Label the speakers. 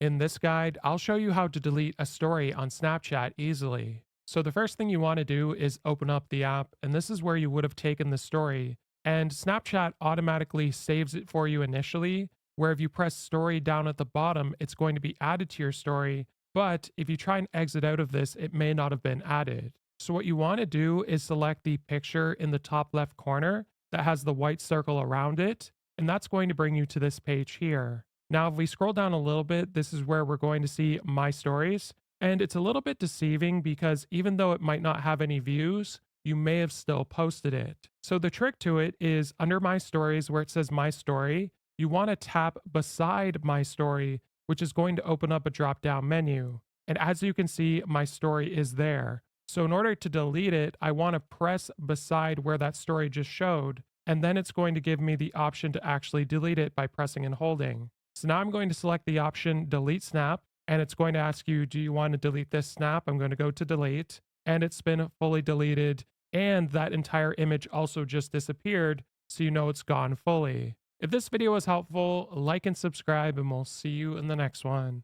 Speaker 1: In this guide, I'll show you how to delete a story on Snapchat easily. So the first thing you want to do is open up the app, and this is where you would have taken the story. And Snapchat automatically saves it for you initially, where if you press story down at the bottom, it's going to be added to your story. But if you try and exit out of this, it may not have been added. So what you want to do is select the picture in the top left corner that has the white circle around it, and that's going to bring you to this page here. Now, if we scroll down a little bit, this is where we're going to see my stories. And it's a little bit deceiving because even though it might not have any views, you may have still posted it. So the trick to it is under my stories where it says my story, you want to tap beside my story, which is going to open up a drop down menu. And as you can see, my story is there. So in order to delete it, I want to press beside where that story just showed, and then it's going to give me the option to actually delete it by pressing and holding. So now I'm going to select the option delete snap, and it's going to ask you, do you want to delete this snap? I'm going to go to delete, and it's been fully deleted, and that entire image also just disappeared, so you know it's gone fully. If this video was helpful, like and subscribe, and we'll see you in the next one.